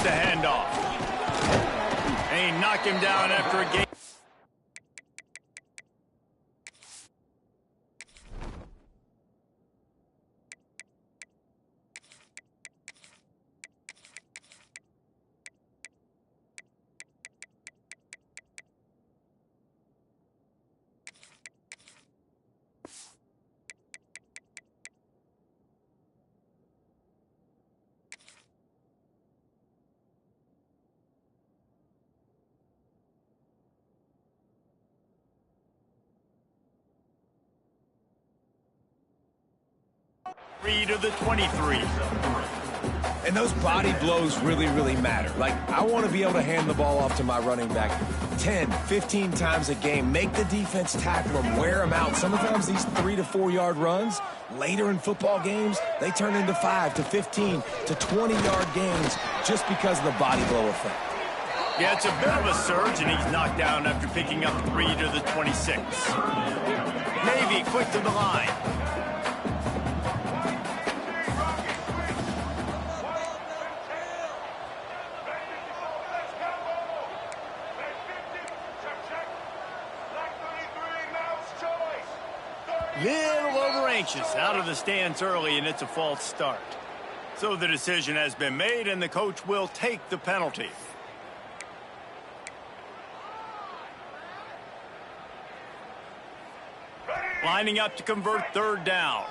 the handoff. And he knocked him down after a game. To the 23. And those body blows really, really matter. Like, I want to be able to hand the ball off to my running back 10, 15 times a game. Make the defense tackle them, wear them out. Sometimes these 3 to 4 yard runs, later in football games, they turn into 5 to 15 to 20 yard gains just because of the body blow effect. Yeah, it's a bit of a surge, and he's knocked down after picking up 3 to the 26. Navy quick to the line. Little over anxious, out of the stance early, and it's a false start. So the decision has been made, and the coach will take the penalty. Lining up to convert third down.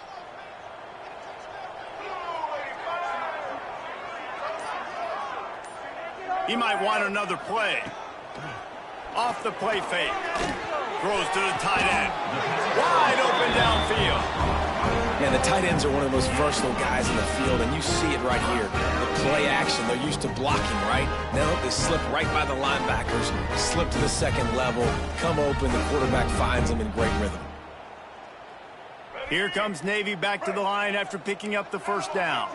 He might want another play. Off the play fake. Throws to the tight end. Wide open downfield. Man, the tight ends are one of the most versatile guys in the field, and you see it right here. The play action, they're used to blocking, right? Now they slip right by the linebackers, slip to the second level, come open, the quarterback finds them in great rhythm. Here comes Navy back to the line after picking up the first down.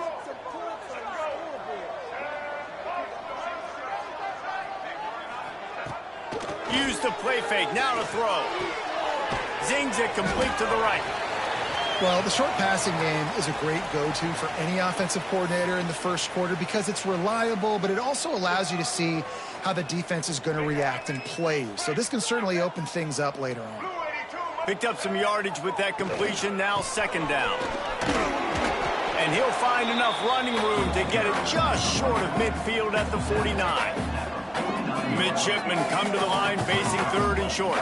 Use the play fake, now to throw. Zings it complete to the right. Well, the short passing game is a great go-to for any offensive coordinator in the first quarter because it's reliable, but it also allows you to see how the defense is going to react and play. So this can certainly open things up later on. Picked up some yardage with that completion, now second down. And he'll find enough running room to get it just short of midfield at the 49. Midshipmen come to the line facing third and short.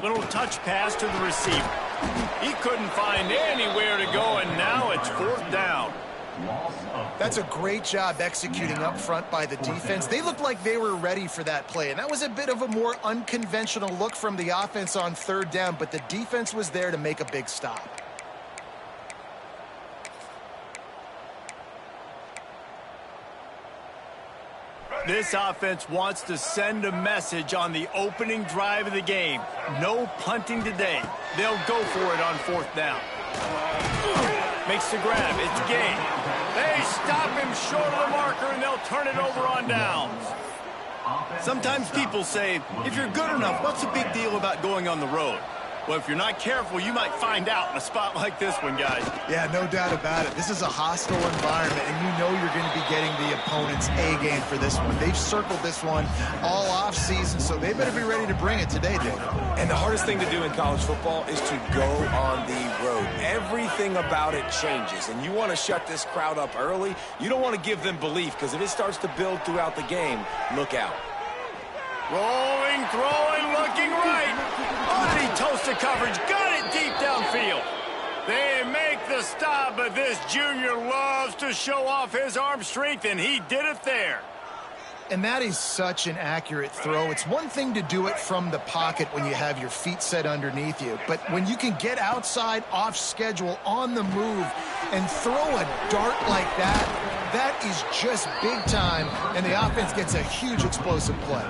Little touch pass to the receiver. He couldn't find anywhere to go, and now it's fourth down. That's a great job executing up front by the defense. They looked like they were ready for that play, and that was a bit of a more unconventional look from the offense on third down, but the defense was there to make a big stop. This offense wants to send a message on the opening drive of the game. No punting today. They'll go for it on fourth down. Makes the grab. It's game. They stop him short of the marker, and they'll turn it over on downs. Sometimes people say, if you're good enough, what's the big deal about going on the road? Well, if you're not careful, you might find out in a spot like this one, guys. Yeah, no doubt about it. This is a hostile environment, and you know you're going to be getting the opponent's A game for this one. They've circled this one all offseason, so they better be ready to bring it today, Dave. And the hardest thing to do in college football is to go on the road. Everything about it changes, and you want to shut this crowd up early. You don't want to give them belief, because if it starts to build throughout the game, look out. Rolling, throwing, looking right. Oh, did he toast the coverage? Got it deep downfield. They make the stop, but this junior loves to show off his arm strength, and he did it there. And that is such an accurate throw. It's one thing to do it from the pocket when you have your feet set underneath you, but when you can get outside, off schedule, on the move, and throw a dart like that, that is just big time, and the offense gets a huge explosive play.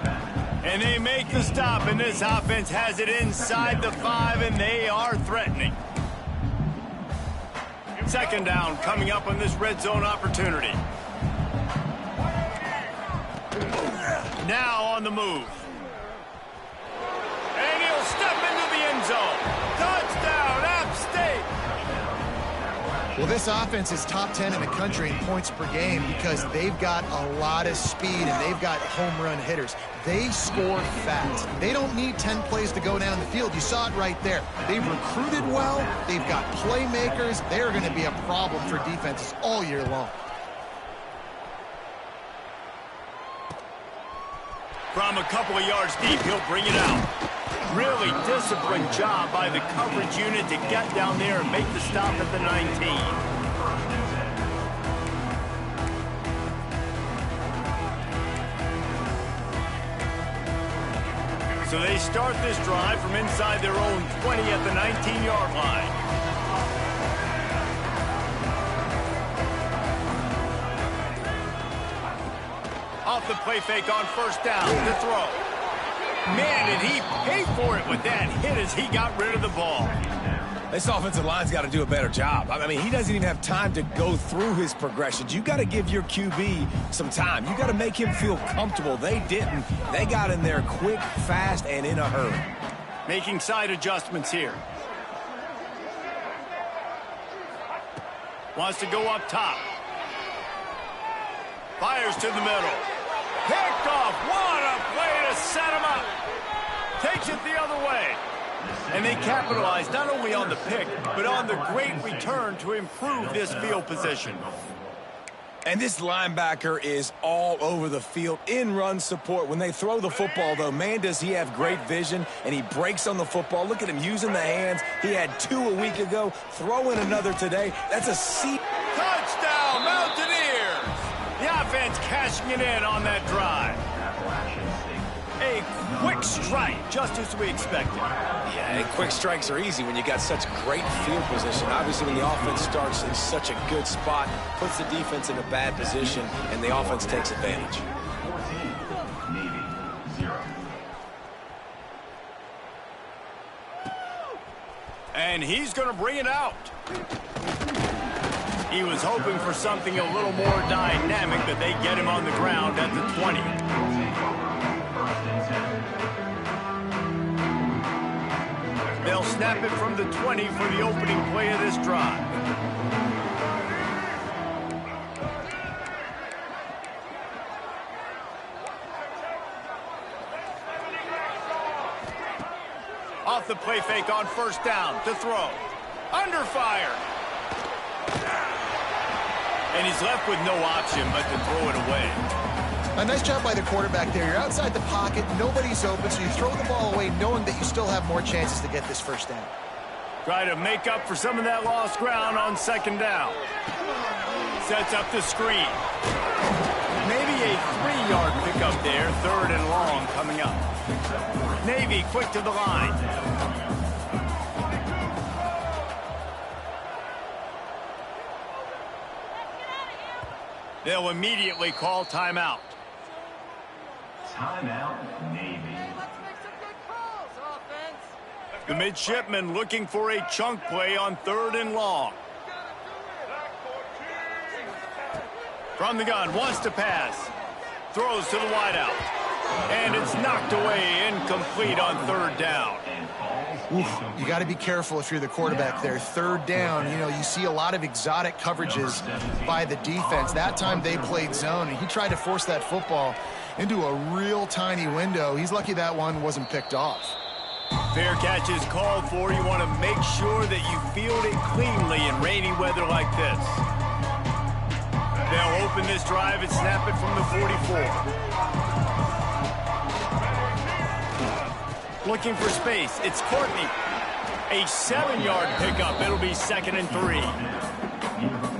And they make the stop, and this offense has it inside the 5, and they are threatening. Second down coming up on this red zone opportunity. Now on the move. And he'll step into the end zone. Touchdown, App State! Well, this offense is top 10 in the country in points per game because they've got a lot of speed and they've got home run hitters. They score fast. They don't need 10 plays to go down the field. You saw it right there. They've recruited well. They've got playmakers. They're going to be a problem for defenses all year long. From a couple of yards deep, he'll bring it out. Really disciplined job by the coverage unit to get down there and make the stop at the 19. So they start this drive from inside their own 20 at the 19-yard line. Off the play fake on first down to throw. Man, did he pay for it with that hit as he got rid of the ball. This offensive line's got to do a better job. I mean, he doesn't even have time to go through his progressions. You got to give your QB some time. You got to make him feel comfortable. They didn't. They got in there quick, fast, and in a hurry. Making side adjustments here. Wants to go up top. Fires to the middle. Picked off. What a play to set him up. Takes it the other way. And they capitalize not only on the pick, but on the great return to improve this field position. And this linebacker is all over the field in run support. When they throw the football, though, man, does he have great vision, and he breaks on the football. Look at him using the hands. He had 2 a week ago. Throw in another today. That's a seat. Touchdown, Mountaineers! The offense cashing it in on that drive. A quick strike, just as we expected. Yeah, and quick strikes are easy when you got such great field position. Obviously, when the offense starts in such a good spot, puts the defense in a bad position, and the offense takes advantage. 14, Navy, 0. And he's going to bring it out. He was hoping for something a little more dynamic, but they get him on the ground at the 20. They'll snap it from the 20 for the opening play of this drive. Off the play fake on first down to throw. Under fire. And he's left with no option but to throw it away. A nice job by the quarterback there. You're outside the pocket, nobody's open, so you throw the ball away knowing that you still have more chances to get this first down. Try to make up for some of that lost ground on second down. Sets up the screen. Maybe a 3-yard pickup there, third and long coming up. Navy quick to the line. They'll immediately call timeout. Timeout, Navy. The midshipman looking for a chunk play on third and long. From the gun, wants to pass. Throws to the wideout. And it's knocked away, incomplete on third down. Oof, you got to be careful if you're the quarterback there. Third down, you know, you see a lot of exotic coverages by the defense. That time they played zone, and he tried to force that football into a real tiny window. He's lucky that one wasn't picked off. Fair catch is called for. You want to make sure that you field it cleanly in rainy weather like this. They'll open this drive and snap it from the 44. Looking for space. It's Courtney. A 7-yard pickup. It'll be 2nd and 3.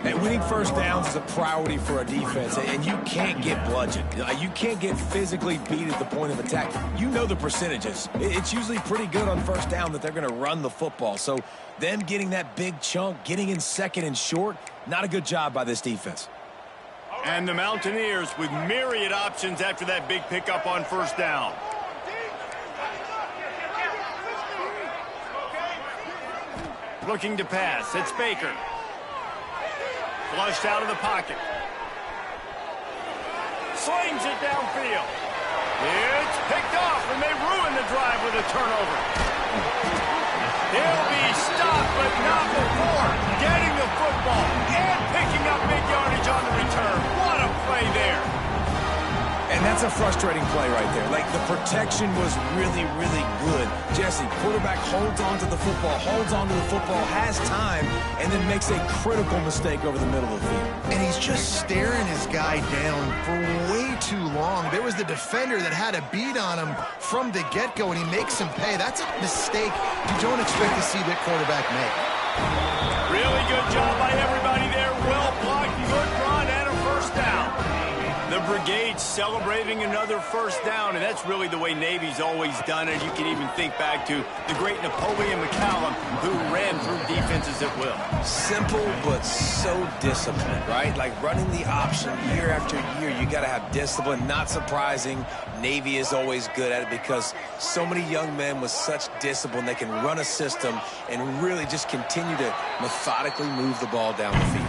And winning first downs is a priority for a defense, and you can't get bludgeoned. You can't get physically beat at the point of attack. You know the percentages. It's usually pretty good on first down that they're going to run the football. So them getting that big chunk, getting in 2nd and short, not a good job by this defense. And the Mountaineers with myriad options after that big pickup on first down. Looking to pass. It's Baker. Flushed out of the pocket. Slings it downfield. It's picked off, and they ruin the drive with a turnover. He'll be stopped, but not before getting the football and picking up big yardage on the return. What a play there. And that's a frustrating play right there. Like, the protection was really, really good. Jesse, quarterback holds on to the football, has time, and then makes a critical mistake over the middle of the field. And he's just staring his guy down for way too long. There was the defender that had a beat on him from the get-go, and he makes him pay. That's a mistake you don't expect to see that quarterback make. Really good job by everybody there. Well blocked, good run, and a first down. The Brigade celebrating another first down, and that's really the way Navy's always done it. You can even think back to the great Napoleon McCallum, who ran through defenses at will. Simple, but so disciplined, right? Like running the option year after year, you got to have discipline. Not surprising, Navy is always good at it because so many young men with such discipline, they can run a system and really just continue to methodically move the ball down the field.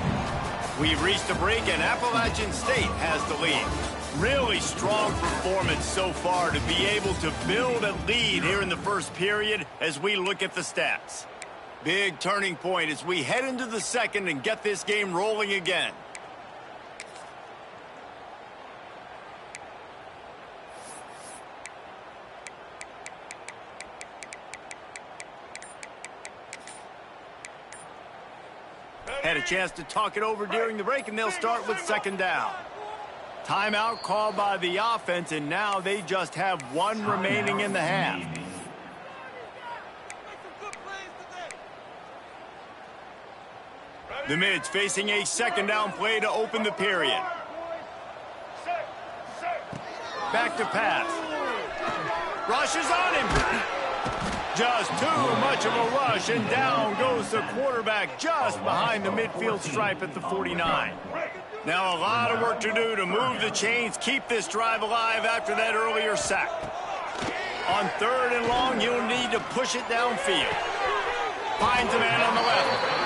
We've reached a break, and Appalachian State has the lead. Really strong performance so far to be able to build a lead here in the first period as we look at the stats. Big turning point as we head into the second and get this game rolling again. Had a chance to talk it over during the break, and they'll start with second down. Timeout called by the offense, and now they just have one remaining in the half. The Mids facing a second down play to open the period. Back to pass. Rush is on him. Just too much of a rush, and down goes the quarterback just behind the midfield stripe at the 49. Now a lot of work to do to move the chains, keep this drive alive after that earlier sack. On third and long, you'll need to push it downfield. Finds a man on the left.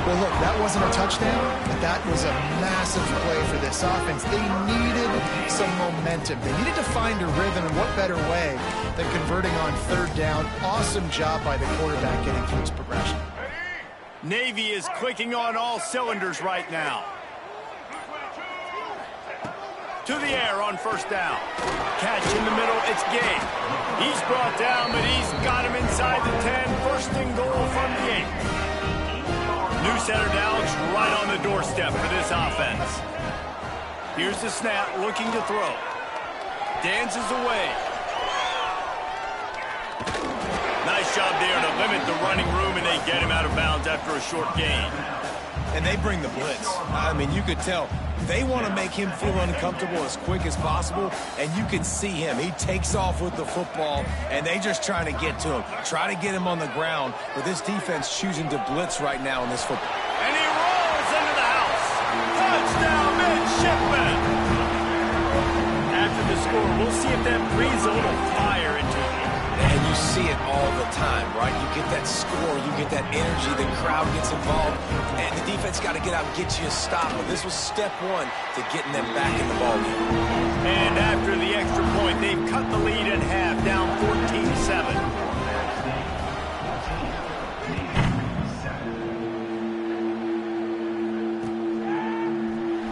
Well, look, that wasn't a touchdown, but that was a massive play for this offense. They needed some momentum. They needed to find a rhythm, and what better way than converting on third down. Awesome job by the quarterback getting through his progression. Navy is clicking on all cylinders right now. To the air on first down. Catch in the middle, it's Gay. He's brought down, but he's got him inside the 10. First and goal from the 8. New center downs right on the doorstep for this offense. Here's the snap, looking to throw. Dances away. Nice job there to limit the running room, and they get him out of bounds after a short gain. And they bring the blitz. I mean, you could tell they want to make him feel uncomfortable as quick as possible, and you can see him. He takes off with the football, and they just try to get to him, try to get him on the ground, but this defense choosing to blitz right now in this football. And he rolls into the house. Touchdown, midshipman. After the score, we'll see if that breathes a little fire into him. And you see it all the time, right? You get that score, you get that energy, the crowd gets involved, and the defense got to get out and get you a stop. Well, this was step one to getting them back in the ballgame. And after the extra point, they've cut the lead in half, down 14-7.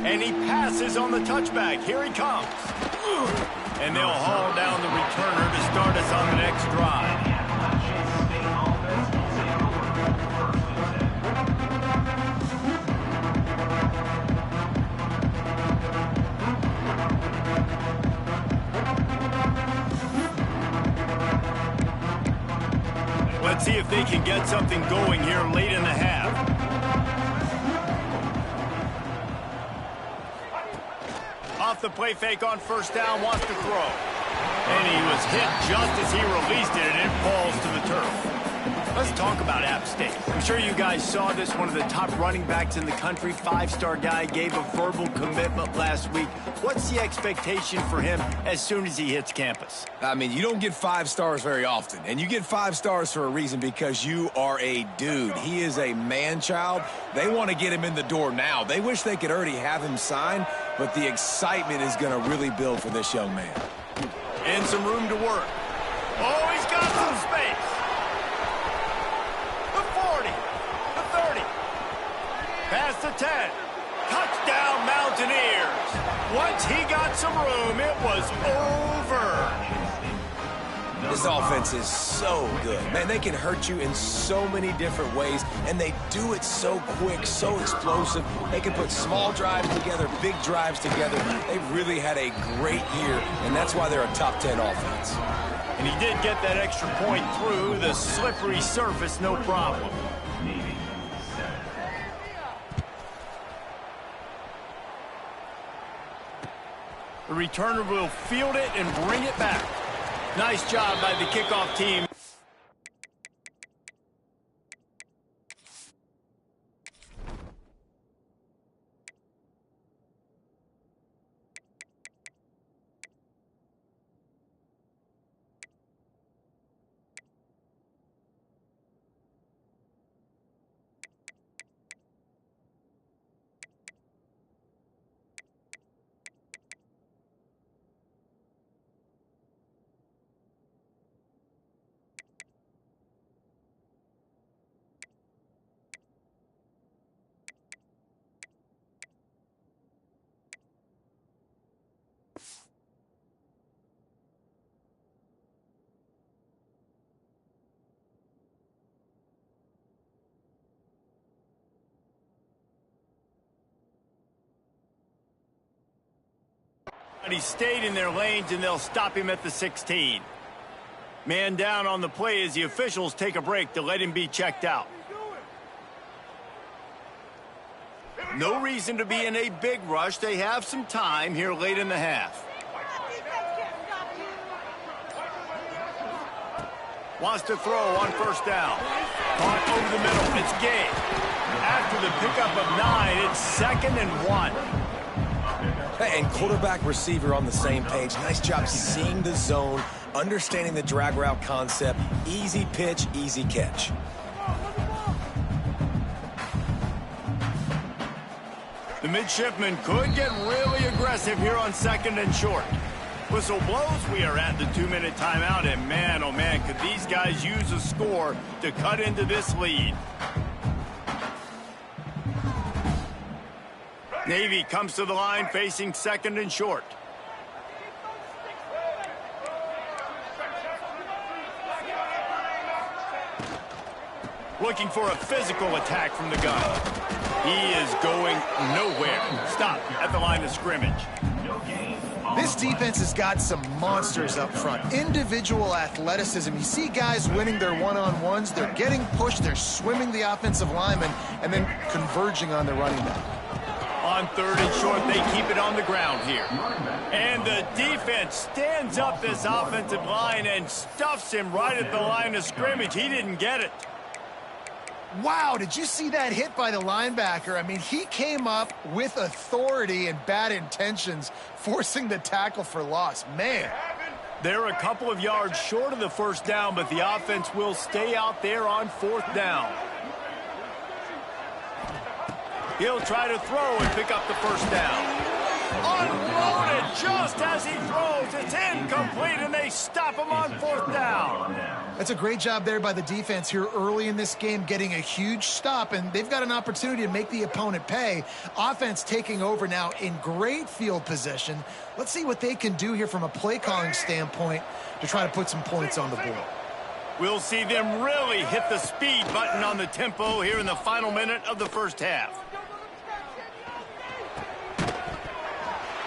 And he passes on the touchback. Here he comes. And they'll haul down the returner to start us on the next drive. Let's see if they can get something going here late in the half. Off the play fake on first down, wants to throw. And he was hit just as he released it, and it falls to the turf. Let's talk about App State. I'm sure you guys saw this. One of the top running backs in the country, five-star guy, gave a verbal commitment last week. What's the expectation for him as soon as he hits campus? I mean, you don't get 5 stars very often, and you get 5 stars for a reason, because you are a dude. He is a man-child. They want to get him in the door now. They wish they could already have him signed, but the excitement is going to really build for this young man. And some room to work. Oh, he's got some space. The 40. The 30. Past the 10. Touchdown, Mountaineers. Once he got some room, it was over. This offense is so good. Man, they can hurt you in so many different ways, and they do it so quick, so explosive. They can put small drives together, big drives together. They've really had a great year, and that's why they're a top 10 offense. And he did get that extra point through the slippery surface, no problem. Navy 7. The returner will field it and bring it back. Nice job by the kickoff team. And he stayed in their lanes, and they'll stop him at the 16. Man down on the play as the officials take a break to let him be checked out. No reason to be in a big rush. They have some time here late in the half. Wants to throw on first down. Caught over the middle. It's Gay. After the pickup of 9, it's 2nd and 1. And quarterback receiver on the same page. Nice job seeing the zone, understanding the drag route concept. Easy pitch, easy catch. The midshipman could get really aggressive here on 2nd and short. Whistle blows, we are at the 2-minute timeout, and man, oh man, could these guys use a score to cut into this lead. Navy comes to the line facing 2nd and short. Looking for a physical attack from the gun. He is going nowhere. Stop at the line of scrimmage. This defense has got some monsters up front. Individual athleticism. You see guys winning their one-on-ones. They're getting pushed. They're swimming the offensive lineman and then converging on the running back. On 3rd and short, they keep it on the ground here. And the defense stands up this offensive line and stuffs him right at the line of scrimmage. He didn't get it. Wow, did you see that hit by the linebacker? I mean, he came up with authority and bad intentions, forcing the tackle for loss. Man. They're a couple of yards short of the first down, but the offense will stay out there on 4th down. He'll try to throw and pick up the first down. Unloaded just as he throws. It's incomplete, and they stop him on 4th down. That's a great job there by the defense here early in this game, getting a huge stop, and they've got an opportunity to make the opponent pay. Offense taking over now in great field position. Let's see what they can do here from a play-calling standpoint to try to put some points on the board. We'll see them really hit the speed button on the tempo here in the final minute of the first half.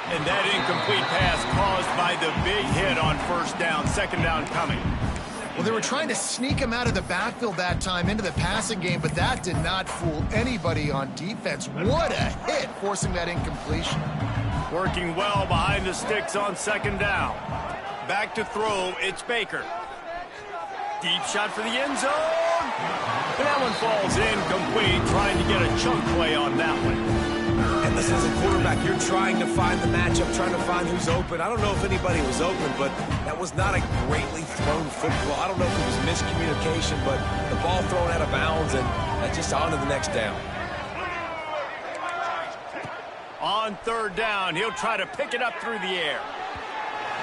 And that incomplete pass caused by the big hit on first down. 2nd down coming. Well, they were trying to sneak him out of the backfield that time into the passing game, but that did not fool anybody on defense. What a hit, forcing that incompletion. Working well behind the sticks on 2nd down. Back to throw, it's Baker. Deep shot for the end zone. And that one falls incomplete, trying to get a chunk play on that one. And listen, as a quarterback, you're trying to find the matchup, trying to find who's open. I don't know if anybody was open, but that was not a greatly thrown football. I don't know if it was miscommunication, but the ball thrown out of bounds and just on to the next down. On 3rd down, he'll try to pick it up through the air.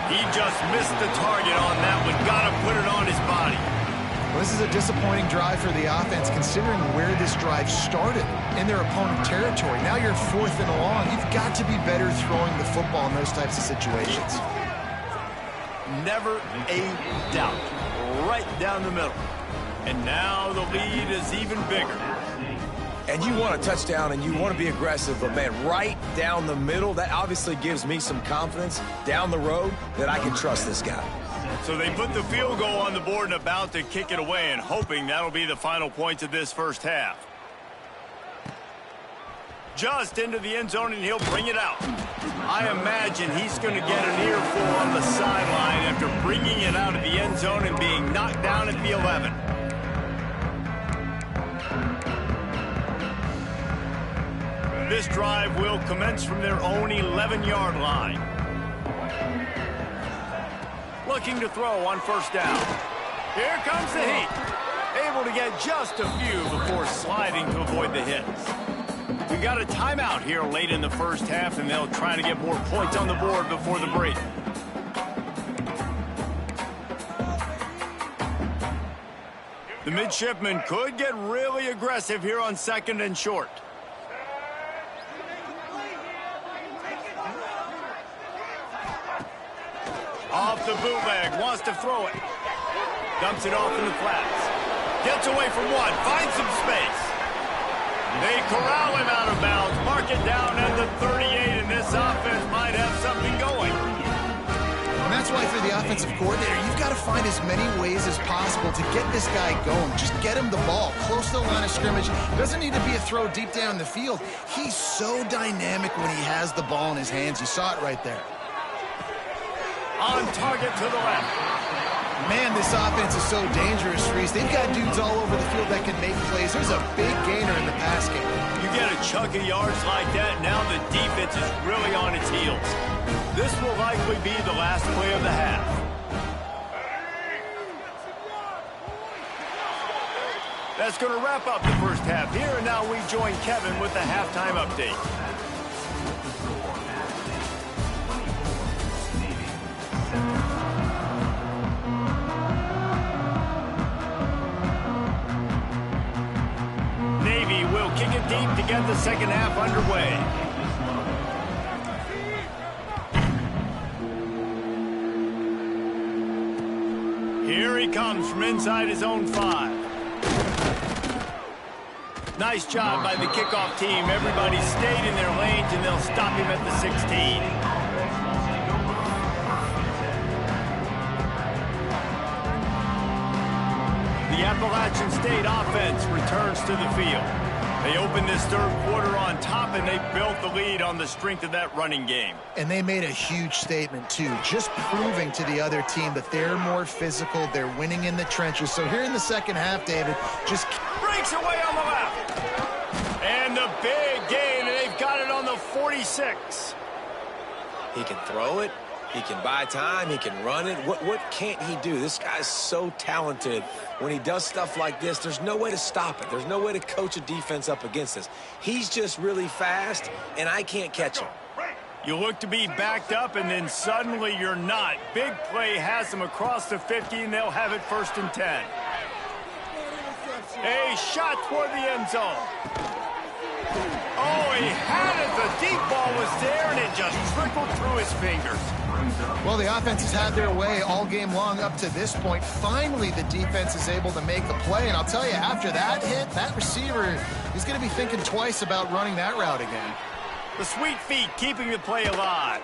He just missed the target on that one. Got to put it on his body. Well, this is a disappointing drive for the offense, considering where this drive started, in their opponent territory. Now you're 4th and long. You've got to be better throwing the football in those types of situations. Never a doubt. Right down the middle. And now the lead is even bigger. And you want a touchdown and you want to be aggressive, but man, right down the middle, that obviously gives me some confidence down the road that I can trust this guy. So they put the field goal on the board and about to kick it away, and hoping that'll be the final points of this first half. Just into the end zone, and he'll bring it out. I imagine he's going to get an earful on the sideline after bringing it out of the end zone and being knocked down at the 11. This drive will commence from their own 11-yard line. Looking to throw on first down. Here comes the heat. Able to get just a few before sliding to avoid the hits. We got a timeout here late in the first half, and they'll try to get more points on the board before the break. The midshipmen could get really aggressive here on 2nd and short. Off the bootleg, wants to throw it. Dumps it off in the flats. Gets away from one, finds some space. They corral him out of bounds, mark it down at the 38, and this offense might have something going. And that's why for the offensive coordinator, you've got to find as many ways as possible to get this guy going. Just get him the ball close to the line of scrimmage. Doesn't need to be a throw deep down the field. He's so dynamic when he has the ball in his hands. You saw it right there. On target to the left. Man, this offense is so dangerous, Reese. They've got dudes all over the field that can make plays. There's a big gainer in the pass game. You get a chunk of yards like that, now the defense is really on its heels. This will likely be the last play of the half. That's going to wrap up the first half here, and now we join Kevin with the halftime update. Navy will kick it deep to get the second half underway. Here he comes from inside his own 5. Nice job by the kickoff team. Everybody stayed in their lanes, and they'll stop him at the 16. The Appalachian State offense returns to the field. They opened this third quarter on top, and they built the lead on the strength of that running game. And they made a huge statement, too, just proving to the other team that they're more physical, they're winning in the trenches. So here in the second half, David, just breaks away on the left. And the big gain, and they've got it on the 46. He can throw it. He can buy time. He can run it. What can't he do? This guy's so talented. When he does stuff like this, there's no way to stop it. There's no way to coach a defense up against this. He's just really fast, and I can't catch him. You look to be backed up, and then suddenly you're not. Big play has them across the 50, and they'll have it 1st and 10. A shot toward the end zone. Oh, he had it. The deep ball was there, and it just trickled through his fingers. Well, the offense has had their way all game long up to this point. Finally, the defense is able to make a play. And I'll tell you, after that hit, that receiver is going to be thinking twice about running that route again. The sweet feet keeping the play alive.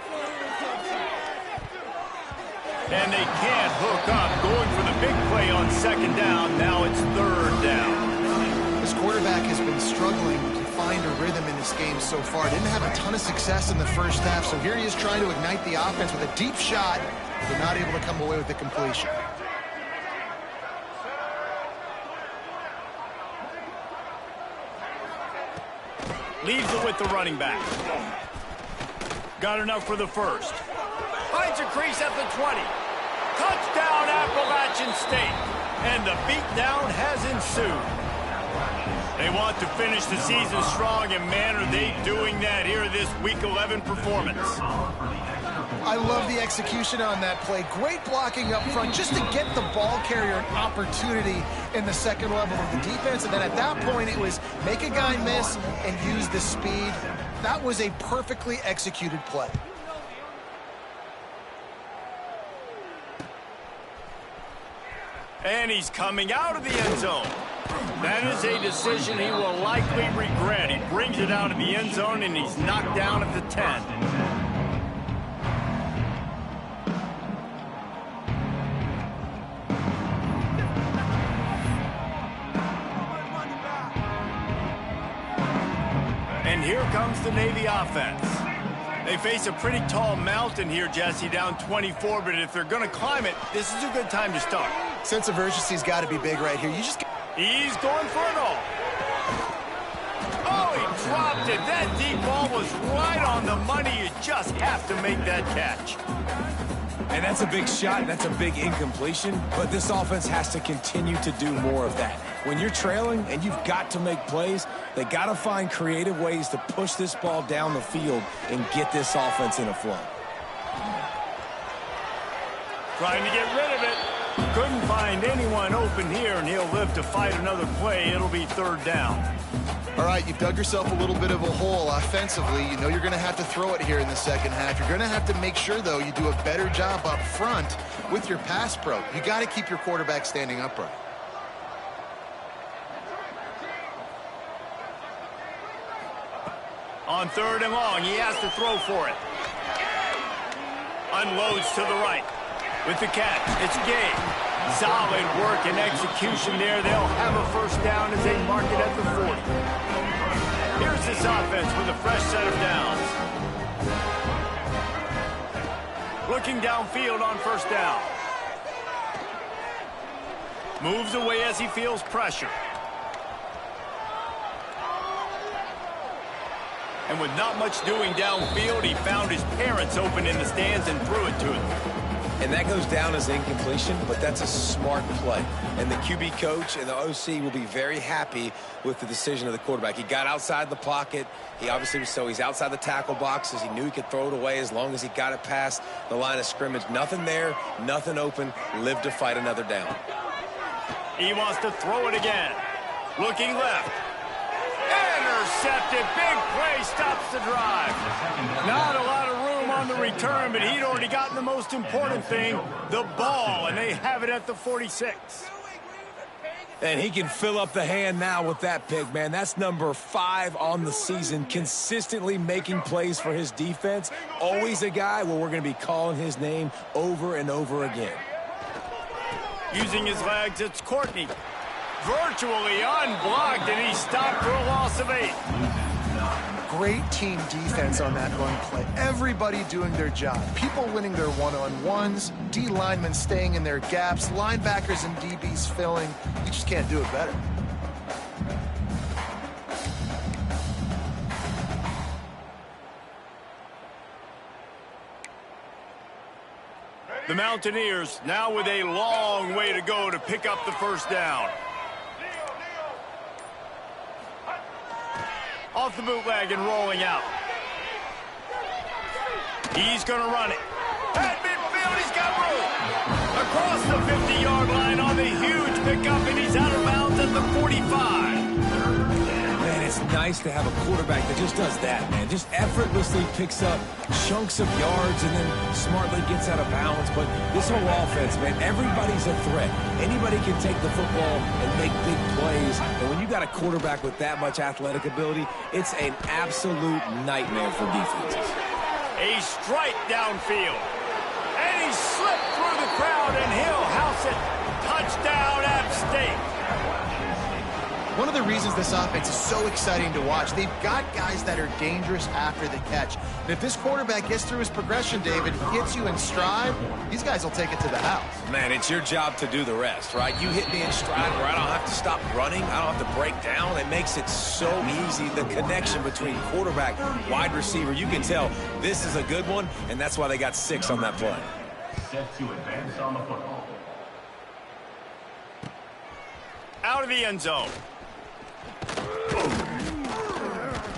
And they can't hook up, going for the big play on 2nd down. Now it's 3rd down. This quarterback has been struggling to find a rhythm in this game so far. Didn't have a ton of success in the first half, so here he is trying to ignite the offense with a deep shot, but not able to come away with the completion. Leaves it with the running back. Got enough for the first. Finds a crease at the 20. Touchdown, Appalachian State. And the beatdown has ensued. They want to finish the season strong, and man, are they doing that here this Week 11 performance. I love the execution on that play. Great blocking up front just to get the ball carrier an opportunity in the second level of the defense. And then at that point, it was make a guy miss and use the speed. That was a perfectly executed play. And he's coming out of the end zone. That is a decision he will likely regret. He brings it out of the end zone, and he's knocked down at the 10. And here comes the Navy offense. They face a pretty tall mountain here, Jesse, down 24, but if they're going to climb it, this is a good time to start. Sense of urgency's got to be big right here. He's going for it all. Oh, he dropped it. That deep ball was right on the money. You just have to make that catch. And that's a big shot, that's a big incompletion, but this offense has to continue to do more of that. When you're trailing and you've got to make plays, they got to find creative ways to push this ball down the field and get this offense in a flow. Trying to get rid of it. Couldn't find anyone open here, and he'll live to fight another play. It'll be third down. All right, you've dug yourself a little bit of a hole offensively. You know you're going to have to throw it here in the second half. You're going to have to make sure, though, you do a better job up front with your pass pro. You got to keep your quarterback standing upright. On third and long, he has to throw for it. Unloads to the right. With the catch, it's Gay. Solid work and execution there. They'll have a first down as they mark it at the 40. Here's this offense with a fresh set of downs. Looking downfield on first down. Moves away as he feels pressure. And with not much doing downfield, he found his parents open in the stands and threw it to them. And that goes down as incompletion, but that's a smart play. And the QB coach and the OC will be very happy with the decision of the quarterback. He got outside the pocket. He obviously was he's outside the tackle boxes. He knew he could throw it away as long as he got it past the line of scrimmage. Nothing there, nothing open. Live to fight another down. He wants to throw it again. Looking left. Intercepted. Big play stops the drive. Not a lot of room on the return, but he'd already gotten the most important thing, the ball, and they have it at the 46. And he can fill up the hand now with that pick, man. That's number 5 on the season, consistently making plays for his defense. Always a guy where we're going to be calling his name over and over again. Using his legs, it's Courtney. Virtually unblocked, and he stopped for a loss of 8. Great team defense on that run play. Everybody doing their job. People winning their one-on-ones, D linemen staying in their gaps, linebackers and DBs filling. You just can't do it better. The Mountaineers now with a long way to go to pick up the first down. Off the bootleg and rolling out. He's going to run it. At midfield, he's got room. Across the 50-yard line on the huge pickup, and he's out of bounds at the 45. Man, it's nice to have a quarterback that just does that, man. Just effortlessly picks up chunks of yards and then smartly gets out of bounds. But this whole offense, man, everybody's a threat. Anybody can take the football and make big plays. And when you got a quarterback with that much athletic ability, it's an absolute nightmare for defenses. A strike downfield. And he slipped through the crowd, and he'll house it. Touchdown, App State. One of the reasons this offense is so exciting to watch, they've got guys that are dangerous after the catch. And if this quarterback gets through his progression, David, gets you in stride, these guys will take it to the house. Man, it's your job to do the rest, right? You hit me in stride where I don't have to stop running. I don't have to break down. It makes it so easy. The connection between quarterback, wide receiver, you can tell this is a good one, and that's why they got 6 on that play. Set to advance on the football. Out of the end zone.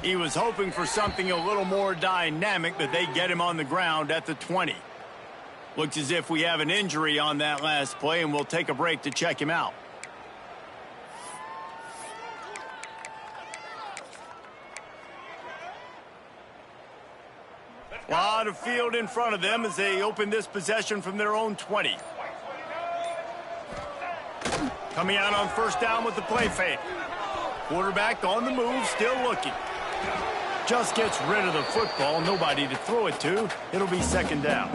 He was hoping for something a little more dynamic, but they get him on the ground at the 20. Looks as if we have an injury on that last play, and we'll take a break to check him out. A lot of field in front of them as they open this possession from their own 20. Coming out on first down with the play fake. Quarterback on the move, still looking. Just gets rid of the football, nobody to throw it to. It'll be second down.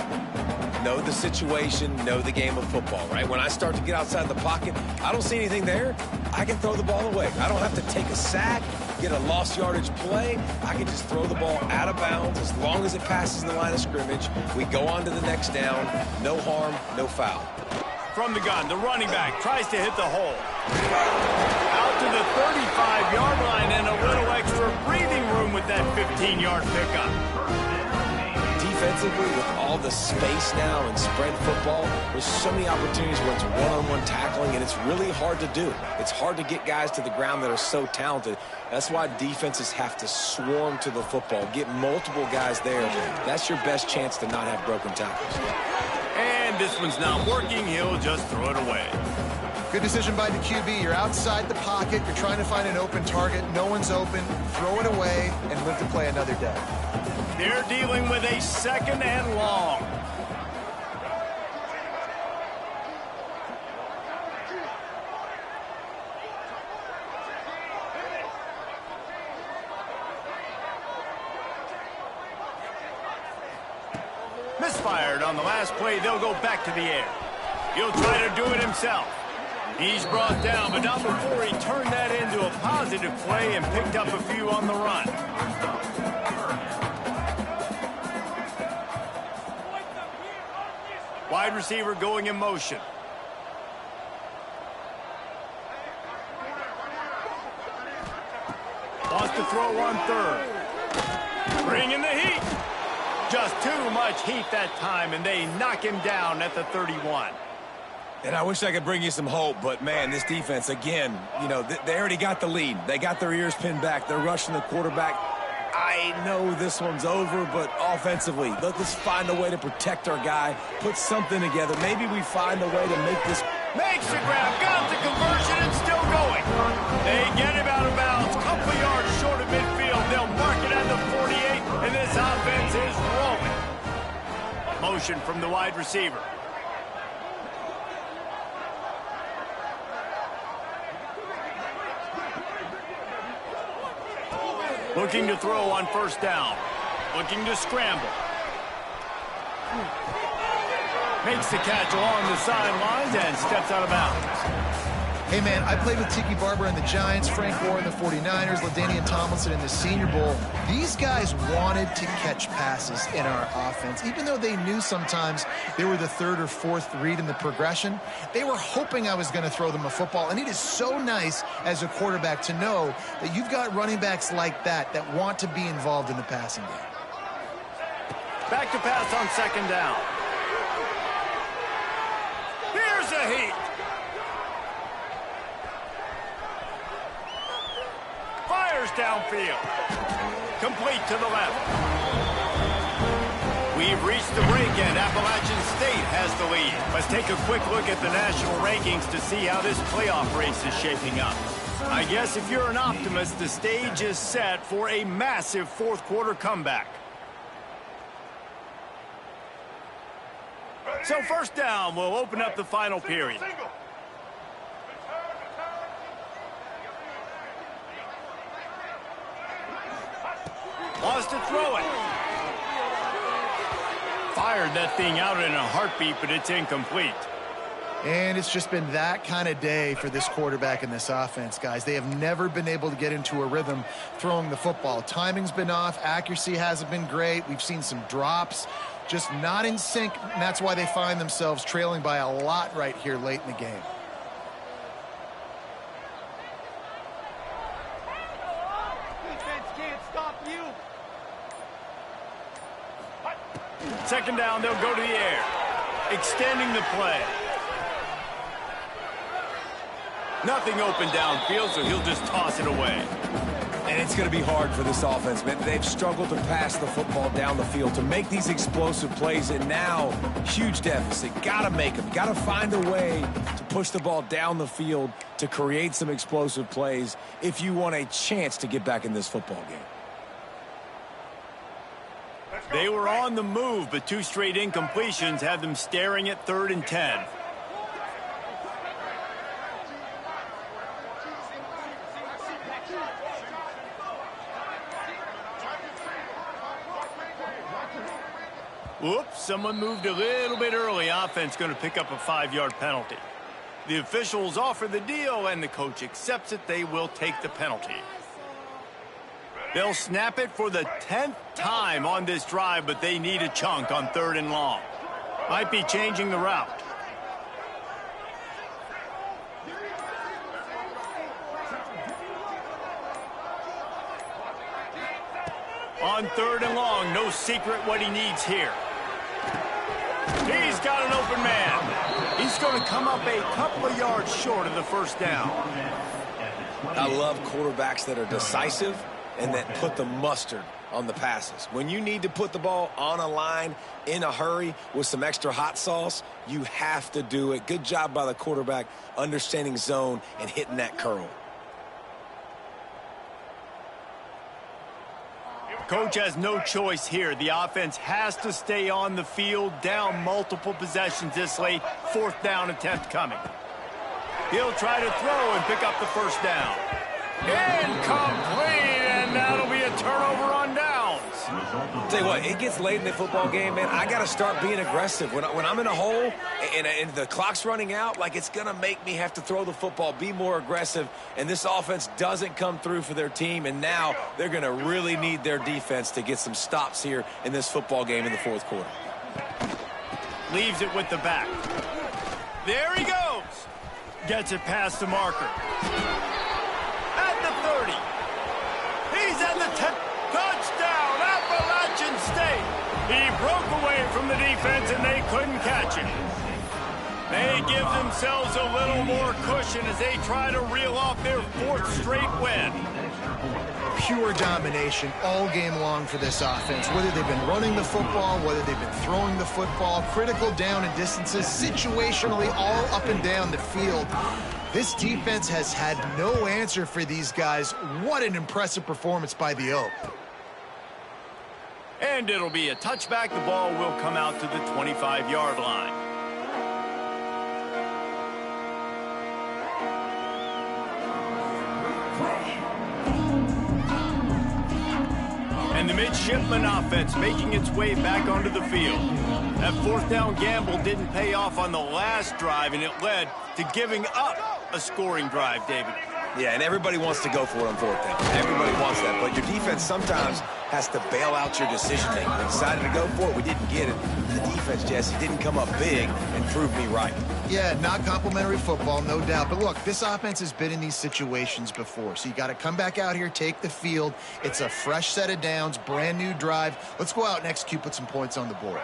Know the situation, know the game of football, right? When I start to get outside the pocket, I don't see anything there, I can throw the ball away. I don't have to take a sack, get a lost yardage play. I can just throw the ball out of bounds as long as it passes the line of scrimmage. We go on to the next down. No harm, no foul. From the gun, the running back tries to hit the hole. Out to the 35-yard line and a little extra breathing room with that 15-yard pickup. Defensively, with all the space now in spread football, there's so many opportunities where it's one-on-one tackling, and it's really hard to do. It's hard to get guys to the ground that are so talented. That's why defenses have to swarm to the football, get multiple guys there. That's your best chance to not have broken tackles. And this one's not working. He'll just throw it away. Good decision by the QB. You're outside the pocket. You're trying to find an open target. No one's open. Throw it away and live to play another day. They're dealing with a second and long. Misfired on the last play. They'll go back to the air. He'll try to do it himself. He's brought down, but not before he turned that into a positive play and picked up a few on the run. Wide receiver going in motion. Wants to throw on third. Bringing the heat. Just too much heat that time, and they knock him down at the 31. And I wish I could bring you some hope, but, man, this defense, again, you know, they already got the lead. They got their ears pinned back. They're rushing the quarterback. I know this one's over, but offensively, let's find a way to protect our guy, put something together. Maybe we find a way to make this. Makes the grab, got the conversion, and still going. They get him out of bounds, couple yards short of midfield. They'll mark it at the 48, and this offense is rolling. Motion from the wide receiver. Looking to throw on first down. Looking to scramble. Makes the catch along the sidelines and steps out of bounds. Hey, man, I played with Tiki Barber in the Giants, Frank Gore in the 49ers, LaDainian Tomlinson in the Senior Bowl. These guys wanted to catch passes in our offense. Even though they knew sometimes they were the third or fourth read in the progression, they were hoping I was going to throw them a football. And it is so nice as a quarterback to know that you've got running backs like that want to be involved in the passing game. Back to pass on second down. Here's a heat. Fires downfield. Complete to the left. We've reached the break, and Appalachian State has the lead. Let's take a quick look at the national rankings to see how this playoff race is shaping up. I guess if you're an optimist, the stage is set for a massive fourth-quarter comeback. So first down, we'll open up the final period. Wants to throw it. Fired that thing out in a heartbeat, but it's incomplete. And it's just been that kind of day for this quarterback and this offense, guys. They have never been able to get into a rhythm throwing the football. Timing's been off. Accuracy hasn't been great. We've seen some drops. Just not in sync, and that's why they find themselves trailing by a lot right here late in the game. Defense can't stop you. Second down, they'll go to the air. Extending the play. Nothing open downfield, so he'll just toss it away. And it's going to be hard for this offense, man. They've struggled to pass the football down the field, to make these explosive plays, and now huge deficit. Got to make them. Got to find a way to push the ball down the field to create some explosive plays if you want a chance to get back in this football game. They were on the move, but 2 straight incompletions have them staring at 3rd and 10. Whoops, someone moved a little bit early. Offense going to pick up a 5-yard penalty. The officials offer the deal, and the coach accepts it. They will take the penalty. They'll snap it for the 10th time on this drive, but they need a chunk on 3rd and long. Might be changing the route. On 3rd and long, no secret what he needs here. He's got an open man. He's going to come up a couple of yards short of the 1st down. I love quarterbacks that are decisive and that put the mustard on the passes. When you need to put the ball on a line in a hurry with some extra hot sauce, you have to do it. Good job by the quarterback understanding zone and hitting that curl. Coach has no choice here. The offense has to stay on the field, down multiple possessions this late. 4th down attempt coming. He'll try to throw and pick up the 1st down. Incomplete, and that'll be a turnover on downs. Tell you what, it gets late in the football game, man. I got to start being aggressive. When I'm in a hole and the clock's running out, like, it's going to make me have to throw the football, be more aggressive, and this offense doesn't come through for their team, and now they're going to really need their defense to get some stops here in this football game in the 4th quarter. Leaves it with the back. There he goes. Gets it past the marker. At the 30. He's at the 10. Touchdown, Appalachian State. He broke away from the defense, and they couldn't catch him. They give themselves a little more cushion as they try to reel off their 4th straight win. Pure domination all game long for this offense. Whether they've been running the football, whether they've been throwing the football, critical down and distances, situationally all up and down the field. This defense has had no answer for these guys. What an impressive performance by the Oak. And it'll be a touchback. The ball will come out to the 25-yard line. And the midshipman offense making its way back onto the field. That 4th down gamble didn't pay off on the last drive, and it led to giving up a scoring drive, David. Yeah, and everybody wants to go for it on 4th down. Everybody wants that, but your defense sometimes has to bail out your decision-making. We decided to go for it. We didn't get it. The defense, Jesse, didn't come up big and prove me right. Yeah, not complimentary football, no doubt. But look, this offense has been in these situations before, so you got to come back out here, take the field. It's a fresh set of downs, brand new drive. Let's go out and execute, put some points on the board.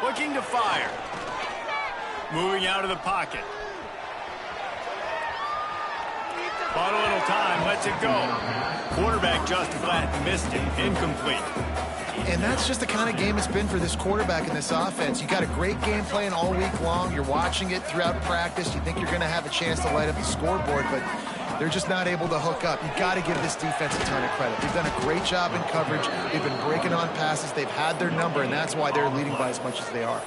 Looking to fire. Moving out of the pocket. Bought a little time, lets it go. Quarterback just flat missed it. Incomplete. And that's just the kind of game it's been for this quarterback in this offense. You got a great game plan all week long. You're watching it throughout practice. You think you're going to have a chance to light up the scoreboard, but they're just not able to hook up. You got to give this defense a ton of credit. They've done a great job in coverage. They've been breaking on passes. They've had their number, and that's why they're leading by as much as they are.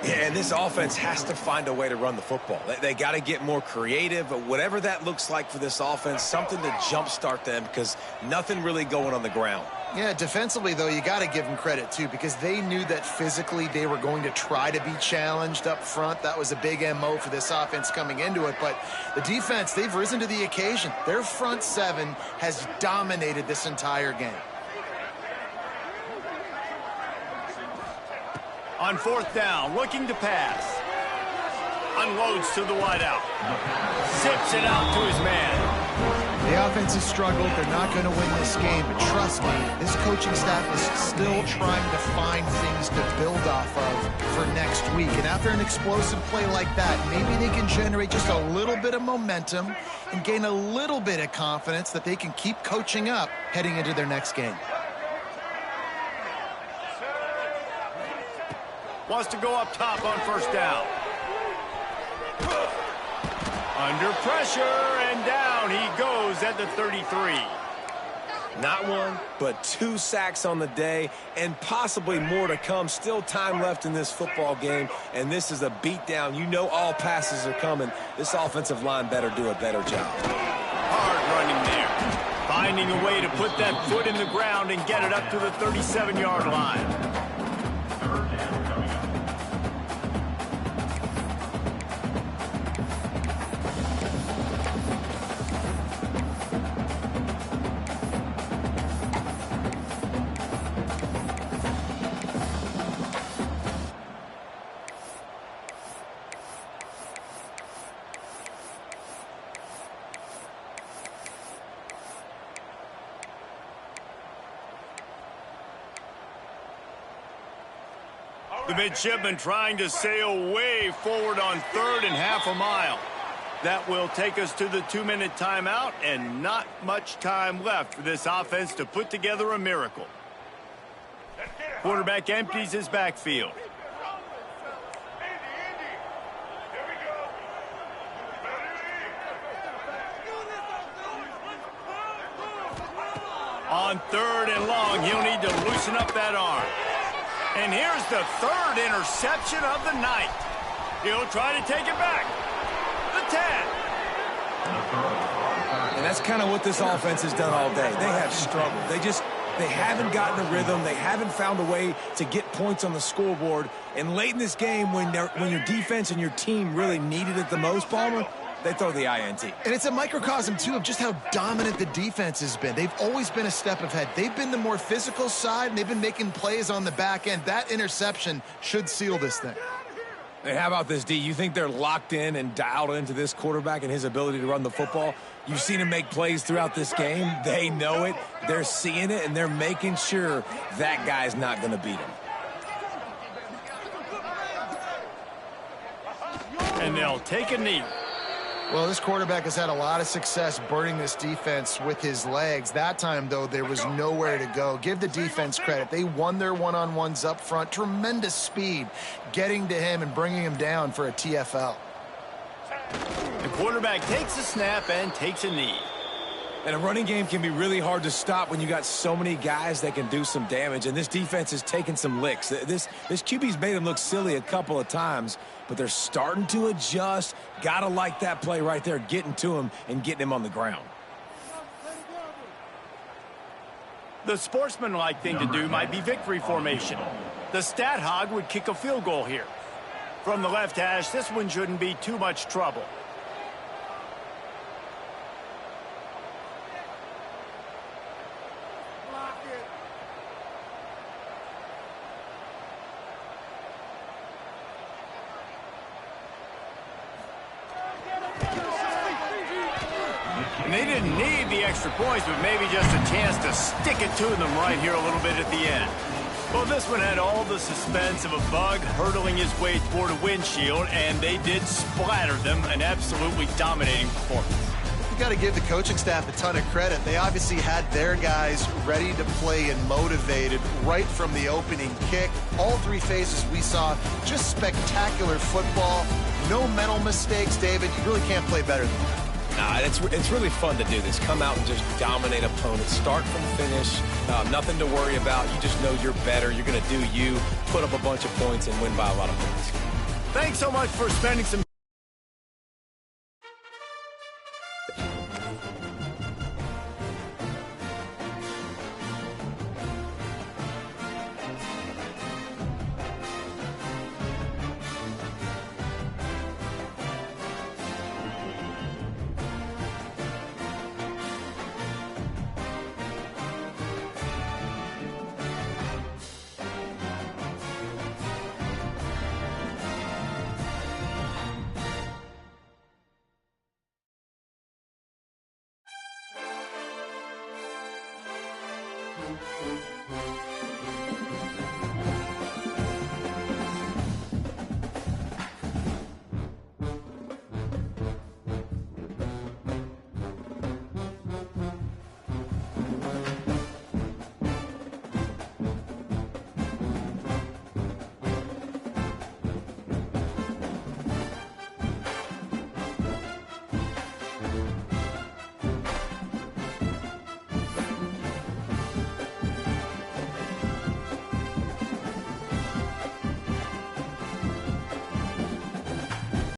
Yeah, and this offense has to find a way to run the football. They got to get more creative, but whatever that looks like for this offense, something to jumpstart them, because nothing really going on the ground. Yeah, defensively, though, you got to give them credit, too, because they knew that physically they were going to try to be challenged up front. That was a big MO for this offense coming into it. But the defense, they've risen to the occasion. Their front seven has dominated this entire game. On 4th down, looking to pass. Unloads to the wideout. Zips it out to his man. The offense has struggled. They're not going to win this game. But trust me, this coaching staff is still trying to find things to build off of for next week. And after an explosive play like that, maybe they can generate just a little bit of momentum and gain a little bit of confidence that they can keep coaching up heading into their next game. Wants to go up top on first down. Under pressure, and down he goes at the 33. Not one, but 2 sacks on the day, and possibly more to come. Still time left in this football game, and this is a beatdown. You know all passes are coming. This offensive line better do a better job. Hard running there. Finding a way to put that foot in the ground and get it up to the 37-yard line. The midshipman trying to sail way forward on 3rd and half a mile. That will take us to the 2-minute timeout, and not much time left for this offense to put together a miracle. Quarterback empties his backfield. On 3rd and long, he'll need to loosen up that arm. And here's the 3rd interception of the night. He'll try to take it back. The 10. And that's kind of what this offense has done all day. They have struggled. They haven't gotten a rhythm. They haven't found a way to get points on the scoreboard. And late in this game, when your defense and your team really needed it the most, Palmer, they throw the INT. And it's a microcosm, too, of just how dominant the defense has been. They've always been a step ahead. They've been the more physical side, and they've been making plays on the back end. That interception should seal this thing. Hey, how about this, D? You think they're locked in and dialed into this quarterback and his ability to run the football? You've seen him make plays throughout this game. They know it. They're seeing it, and they're making sure that guy's not going to beat him. And they'll take a knee. Well, this quarterback has had a lot of success burning this defense with his legs. That time, though, there was nowhere to go. Give the defense credit. They won their one-on-ones up front. Tremendous speed getting to him and bringing him down for a TFL. The quarterback takes a snap and takes a knee. And a running game can be really hard to stop when you got so many guys that can do some damage. And this defense is taking some licks. This QB's made him look silly a couple of times, but they're starting to adjust. Gotta like that play right there, getting to him and getting him on the ground. The sportsmanlike thing to do might be victory formation. The stat hog would kick a field goal here. From the left hash, this one shouldn't be too much trouble. And they didn't need the extra points, but maybe just a chance to stick it to them right here a little bit at the end. Well, this one had all the suspense of a bug hurtling his way toward a windshield, and they did splatter them. An absolutely dominating performance. You got to give the coaching staff a ton of credit. They obviously had their guys ready to play and motivated right from the opening kick. All 3 phases we saw, just spectacular football. No mental mistakes, David. You really can't play better than that. Nah, it's really fun to do this. Come out and just dominate opponents. Start from finish. Nothing to worry about. You just know you're better. You're going to do you, put up a bunch of points, and win by a lot of points. Thanks so much for spending some